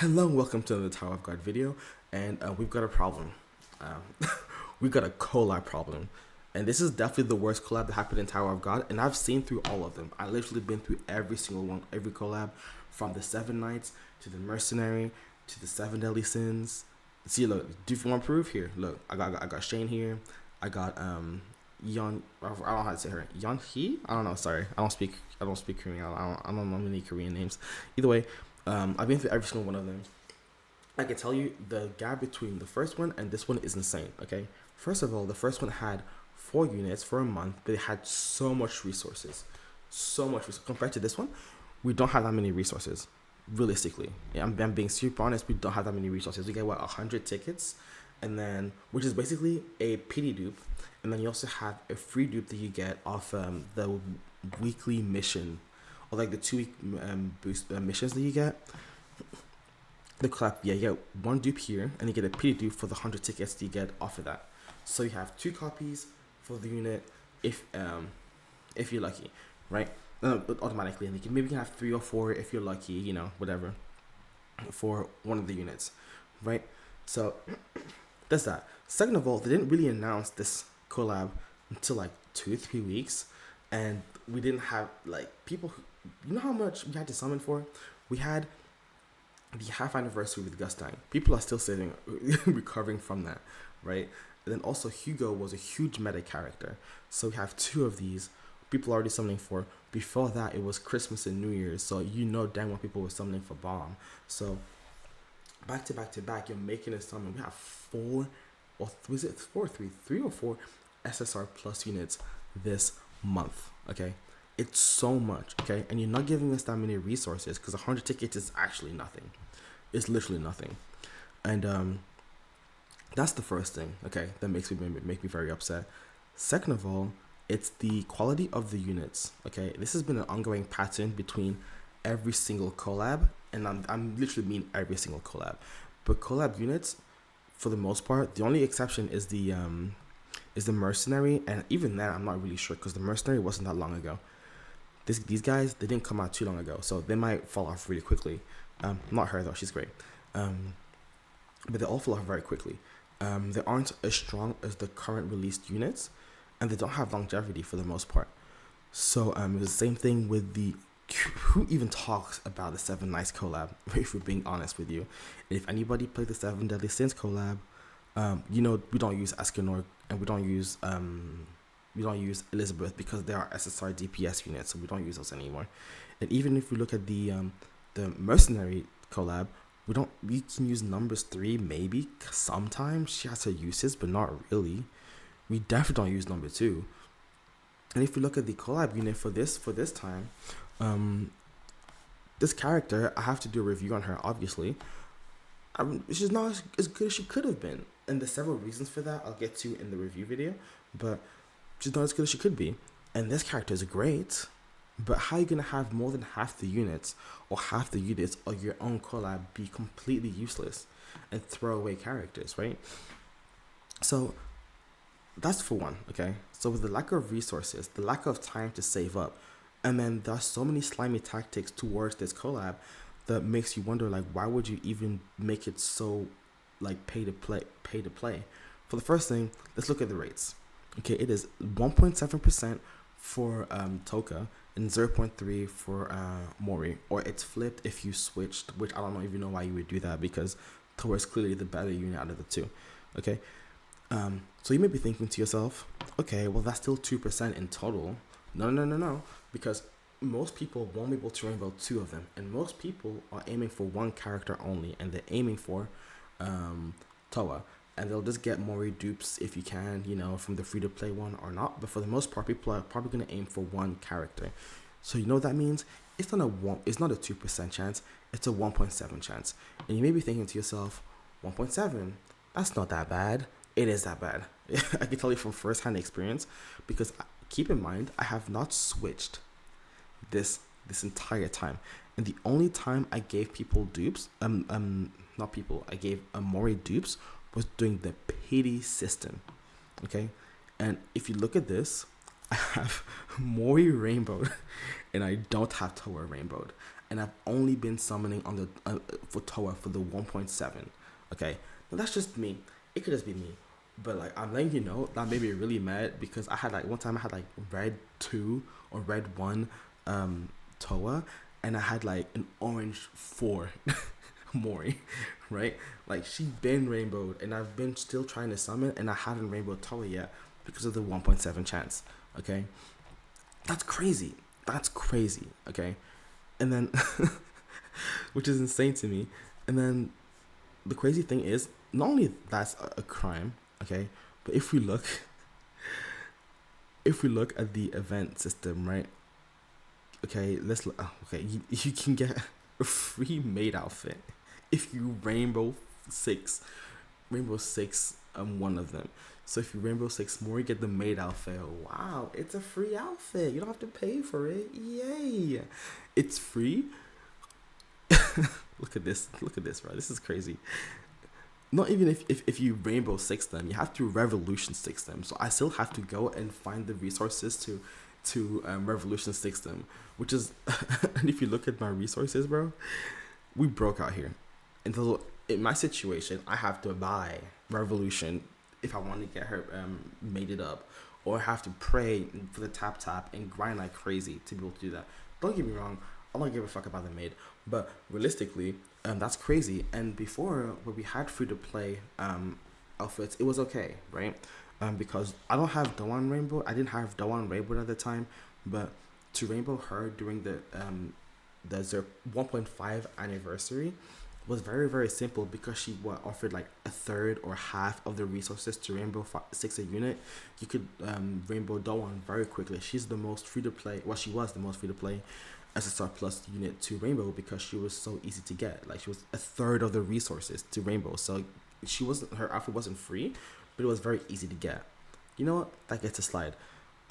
Hello, welcome to the Tower of God video, and we've got a problem. Um, we've got a collab problem, and this is definitely the worst collab that happened in Tower of God, and I've seen through all of them. I literally been through every single one, every collab, from the Seven Knights to the Mercenary to the Seven Deadly Sins. See, look, do you want proof here? Look, I got Shane here. I got Yeon. I don't know how to say her. Yeon Hee. I don't know. Sorry, I don't speak Korean. I don't know many Korean names. Either way. I've been through every single one of them. I can tell you the gap between the first one and this one is insane, okay? First of all, the first one had 4 units for a month, but it had so much resources. Compared to this one, we don't have that many resources, realistically. Yeah, I'm being super honest, we don't have that many resources. We get, 100 tickets, and then, which is basically a PD dupe, and then you also have a free dupe that you get off the weekly mission, or like the 2-week boost missions that you get. The clap, yeah, you get 1 dupe here, and you get a PD dupe for the 100 tickets that you get off of that. So you have 2 copies for the unit if you're lucky, right? Automatically, and maybe you can have 3 or 4 if you're lucky, whatever, for one of the units, right? So that's that. Second of all, they didn't really announce this collab until like 2-3 weeks, and we didn't have like people who, you know how much we had to summon for? We had the half anniversary with Gustang. People are still sitting, recovering from that, right? And then also Hugo was a huge meta character. So we have 2 of these. People are already summoning for. Before that, it was Christmas and New Year's. So damn well people were summoning for Bomb. So back to back to back, you're making a summon. We have 4 or 3, is it 4 or 3? 3 or 4 SSR plus units this month, okay? It's so much, okay? And you're not giving us that many resources because 100 tickets is actually nothing. It's literally nothing. And that's the first thing, okay, that makes me very upset. Second of all, it's the quality of the units, okay? This has been an ongoing pattern between every single collab, and I'm literally mean every single collab. But collab units, for the most part, the only exception is the Mercenary, and even then I'm not really sure because the Mercenary wasn't that long ago. These guys, they didn't come out too long ago, so they might fall off really quickly. Not her though, she's great. But they all fall off very quickly. They aren't as strong as the current released units, and they don't have longevity for the most part. So it's the same thing with the, who even talks about the Seven Knights collab, if we're being honest with you. And if anybody played the Seven Deadly Sins collab, we don't use Exclusionary, and we don't use Elizabeth because they are SSR DPS units, so we don't use those anymore. And even if we look at the Mercenary collab, we can use numbers 3 maybe sometimes. She has her uses, but not really. We definitely don't use number 2. And if we look at the collab unit for this time, this character, I have to do a review on her, obviously. She's not as good as she could have been, and there's several reasons for that I'll get to in the review video, but she's not as good as she could be. And this character is great, but how are you going to have more than half the units or half the units of your own collab be completely useless and throw away characters, right? So that's for one, okay? So with the lack of resources, the lack of time to save up, and then there's so many slimy tactics towards this collab that makes you wonder, like, why would you even make it so, like, pay to play? For the first thing, let's look at the rates. Okay, it is 1.7% for Toka and 0.3 for Mori, or it's flipped if you switched, which I don't even know why you would do that because Toka is clearly the better unit out of the 2. Okay, so you may be thinking to yourself, okay, well that's still 2% in total. No, because most people won't be able to rainbow 2 of them, and most people are aiming for 1 character only, and they're aiming for Toa, and they'll just get Mori dupes if you can, from the free-to-play one or not, but for the most part, people are probably going to aim for 1 character. So you know what that means? It's not a 2% chance, it's a 1.7 chance. And you may be thinking to yourself, 1.7, that's not that bad. It is that bad. I can tell you from first-hand experience, because keep in mind, I have not switched this entire time, and the only time I gave people dupes, not people, I gave Mori dupes was doing the pity system, okay? And if you look at this, I have Mori rainbowed, and I don't have Toa rainbowed. and I've only been summoning on the for Toa for the 1.7. Okay, now that's just me. It could just be me, but like I'm letting you know that made me really mad because I had like one time I had like red 2 or red 1 Toa, and I had like an orange 4 Mori, right? Like she's been rainbowed, and I've been still trying to summon, and I haven't rainbowed Toa yet because of the 1.7 chance. Okay, that's crazy. That's crazy. Okay, and then which is insane to me. And then the crazy thing is, not only that's a crime, okay, but if we look at the event system, right? Okay, let's look. Oh, okay, you can get a free maid outfit if you rainbow 6 one of them. So if you rainbow 6 more, you get the maid outfit. Wow, it's a free outfit. You don't have to pay for it. Yay, it's free. Look at this, bro. This is crazy. Not even if you rainbow 6 them, you have to revolution 6 them. So I still have to go and find the resources to revolution 6 them, which is and if you look at my resources, bro, we broke out here. And so in my situation, I have to buy revolution if I want to get her mated up, or I have to pray for the tap and grind like crazy to be able to do that. Don't get me wrong, I don't give a fuck about the maid, but realistically, that's crazy. And before, when we had free to play outfits, it was okay, right? Because I don't have Doan Rainbow. I didn't have Doan Rainbow at the time, but to rainbow her during the 1.5 anniversary was very, very simple because she offered like a third or half of the resources to rainbow 6 a unit. You could rainbow Doan very quickly. She's the most free to play. Well, she was the most free to play SSR plus unit to rainbow because she was so easy to get. Like she was a third of the resources to rainbow. So her outfit wasn't free, but it was very easy to get. You know what? That gets a slide.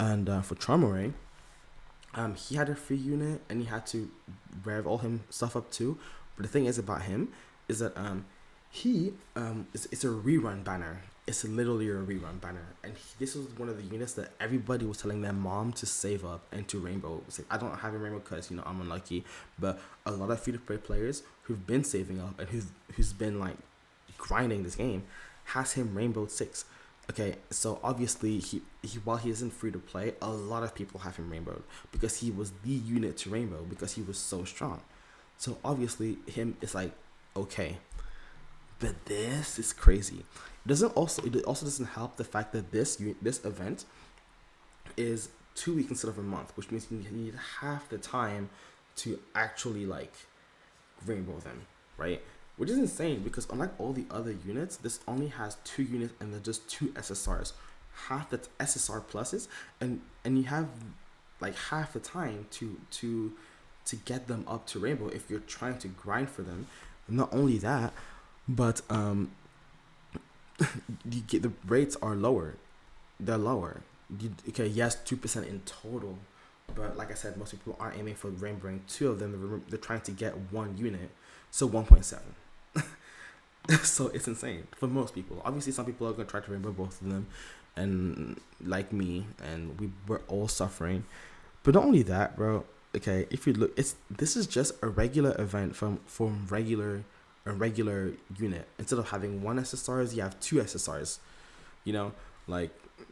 And for Charmeray, he had a free unit and he had to rev all him stuff up too. But the thing is about him is that it's a rerun banner. It's literally a rerun banner, and this was one of the units that everybody was telling their mom to save up and to rainbow. It's like, I don't have a rainbow because I'm unlucky, but a lot of free-to-play players who've been saving up and who's been like grinding this game has him rainbowed 6. Okay, so obviously he while he isn't free to play, a lot of people have him rainbowed because he was the unit to rainbow because he was so strong. So obviously him is like okay, but this is crazy. It also doesn't help the fact that this event is 2 weeks instead of a month, which means you need half the time to actually like rainbow them, right? Which is insane because unlike all the other units, this only has 2 units and they're just 2 SSRs, half the SSR pluses, and you have like half the time to get them up to rainbow if you're trying to grind for them. Not only that, but you get the rates are lower. They're lower. Okay, yes, 2% in total, but like I said, most people aren't aiming for rainbowing 2 of them. They're trying to get 1 unit, so 1.7. So it's insane for most people. Obviously, some people are gonna try to rainbow both of them, and like me, and we're all suffering. But not only that, bro. Okay, if you look, this is just a regular event from a regular unit. Instead of having 1 SSRs, you have 2 SSRs. You know, like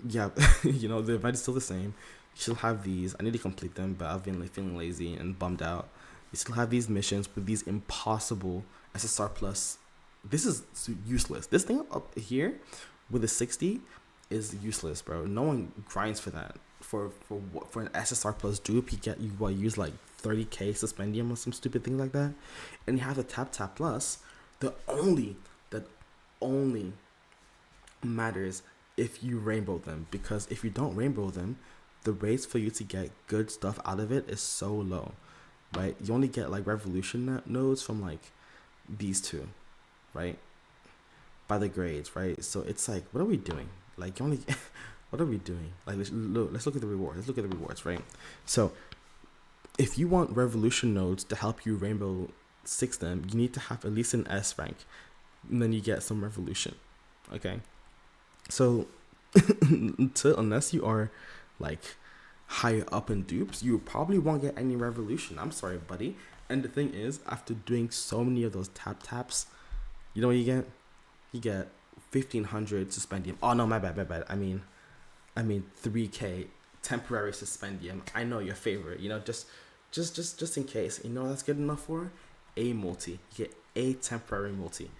yeah, you know the event is still the same. You still have these. I need to complete them, but I've been like feeling lazy and bummed out. You still have these missions with these impossible SSR plus. This is useless. This thing up here with a 60 is useless, bro. No one grinds for that. For an SSR plus dupe, you use like 30k suspendium or some stupid thing like that, and you have the tap plus. That only matters if you rainbow them, because if you don't rainbow them, the rates for you to get good stuff out of it is so low, right? You only get like revolution nodes from like these 2, right? By the grades, right? So it's like, what are we doing? Like, you only what are we doing? Like, let's look at the rewards. Let's look at the rewards, right? So if you want revolution nodes to help you rainbow 6 them, you need to have at least an S rank, and then you get some revolution. Okay, so unless you are like higher up in dupes, you probably won't get any revolution. I'm sorry, buddy. And the thing is, after doing so many of those taps, you know what you get? You get 1,500 suspendium. Oh no, my bad. I mean 3K temporary suspendium. I know your favorite. You know, just in case. You know that's good enough for a multi. You get a temporary multi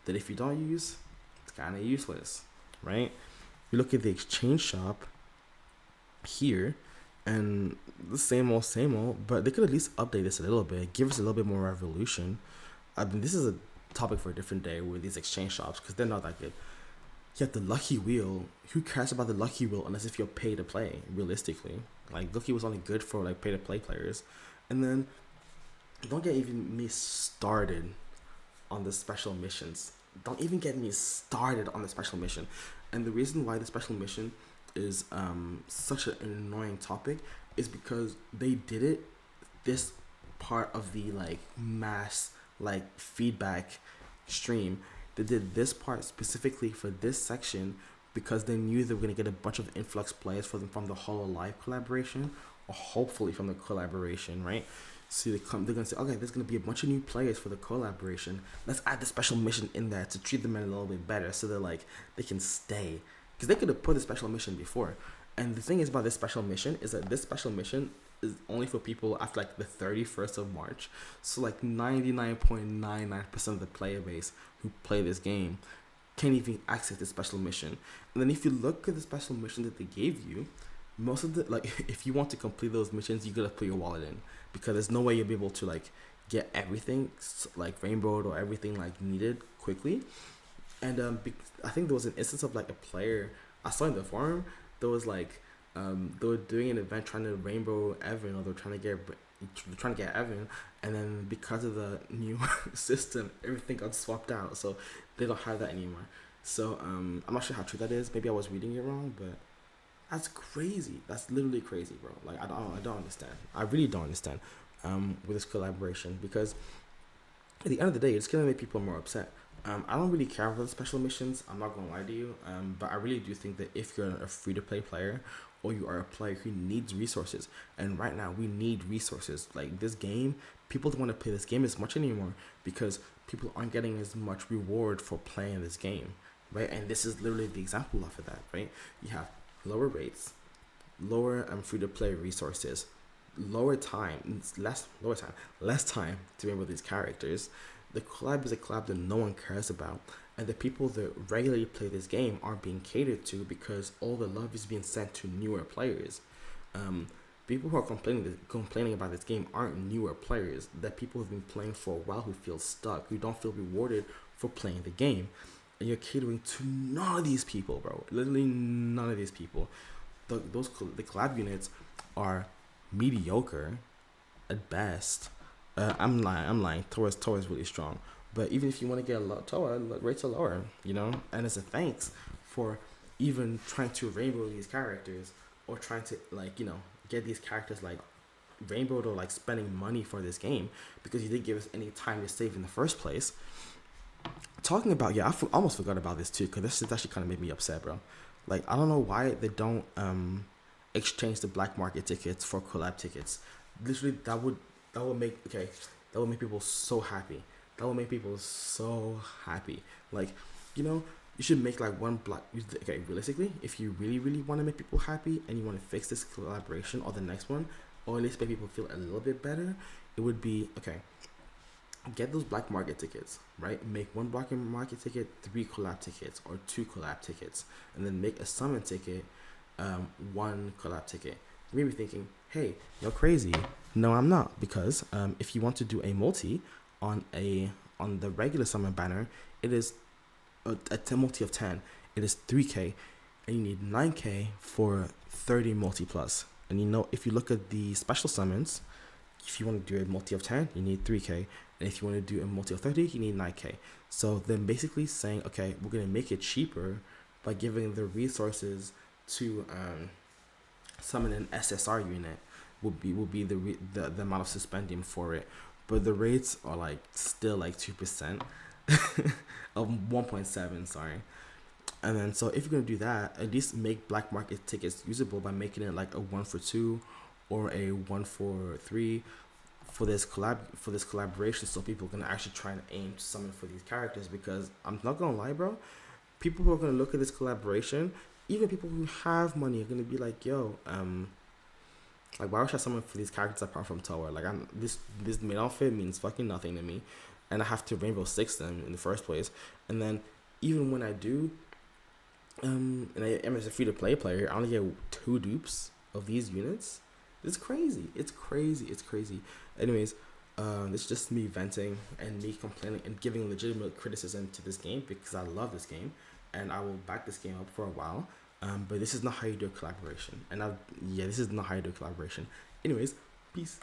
that if you don't use, it's kind of useless, right? You look at the exchange shop here, and the same old, but they could at least update this a little bit, give us a little bit more revolution. I mean, this is a topic for a different day with these exchange shops because they're not that good. You have the lucky wheel. Who cares about the lucky wheel unless if you're pay to play? Realistically, like lucky was only good for like pay to play players. And then don't get even me started on the special missions. Don't even get me started on the special mission. And the reason why the special mission is such an annoying topic is because they did it this part of the like mass like feedback stream. They did this part specifically for this section because they knew they were going to get a bunch of influx players for them from the Hololive collaboration, or hopefully from the collaboration, right? So they're going to say, okay, there's going to be a bunch of new players for the collaboration. Let's add the special mission in there to treat them a little bit better so they're like, they can stay. Because they could have put a special mission before. And the thing is about this special mission is that this special mission is only for people after like the 31st of March. So like 99.99% of the player base who play this game can't even access this special mission. And then if you look at the special mission that they gave you, most of the, like, if you want to complete those missions, you gotta put your wallet in, because there's no way you'll be able to like get everything like rainbowed or everything like needed quickly. And I think there was an instance of like a player I saw in the forum. There was like they were doing an event trying to rainbow Evan, or they're trying to get Evan, and then because of the new system, everything got swapped out, so they don't have that anymore. So I'm not sure how true that is. Maybe I was reading it wrong, but that's crazy. That's literally crazy, bro. Like I don't understand. I really don't understand with this collaboration, because at the end of the day, it's gonna make people more upset. I don't really care about the special missions. I'm not gonna lie to you. But I really do think that if you're a free to play player, or you are a player who needs resources, and right now we need resources. Like this game, people don't want to play this game as much anymore because people aren't getting as much reward for playing this game, right? And this is literally the example of that, right? You have lower rates, lower free to play resources, less time to remember these characters. The collab is a collab that no one cares about, and the people that regularly play this game aren't being catered to because all the love is being sent to newer players. People who are complaining about this game aren't newer players. That people who've been playing for a while, who feel stuck, who don't feel rewarded for playing the game, and you're catering to none of these people, bro. Literally none of these people. The collab units are mediocre at best. I'm lying. Tora's really strong. But even if you want to get a lot Tora, rates are lower, you know? And it's a thanks for even trying to rainbow these characters, or trying to, like, you know, get these characters, like, rainbowed, or, like, spending money for this game, because you didn't give us any time to save in the first place. Talking about, I almost forgot about this, too, because this is actually kind of made me upset, bro. Like, I don't know why they don't exchange the black market tickets for collab tickets. Literally, that would make people so happy. That would make people so happy. Like, you know, you should make like one black. Okay, realistically, if you really, really want to make people happy and you want to fix this collaboration or the next one, or at least make people feel a little bit better, it would be, okay, get those black market tickets, right? Make one black market ticket, 3 collab tickets, or 2 collab tickets, and then make a summon ticket, 1 collab ticket. You may be thinking, hey, you're crazy. No, I'm not, because if you want to do a multi on the regular summon banner, it is a multi of 10. It is 3k, and you need 9k for 30 multi plus. And you know, if you look at the special summons, if you want to do a multi of 10, you need 3k, and if you want to do a multi of 30, you need 9k. So they're basically saying, okay, we're gonna make it cheaper by giving the resources to summon an SSR unit. Will be the amount of suspendium for it, but the rates are like still like 2% of 1.7, sorry. And then so if you're gonna do that, at least make black market tickets usable by making it like a 1 for 2 or a 1 for 3 for this collaboration, so people can actually try and aim to summon for these characters. Because I'm not gonna lie, bro, people who are gonna look at this collaboration, even people who have money, are gonna be like, yo, like, why should I summon for these characters apart from Tower? Like, this main outfit means fucking nothing to me, and I have to Rainbow Six them in the first place. And then even when I do, and I am as a free to play player, I only get 2 dupes of these units. It's crazy. It's crazy. Anyways, this is just me venting and me complaining and giving legitimate criticism to this game, because I love this game and I will back this game up for a while. But this is not how you do a collaboration. And this is not how you do a collaboration. Anyways, peace.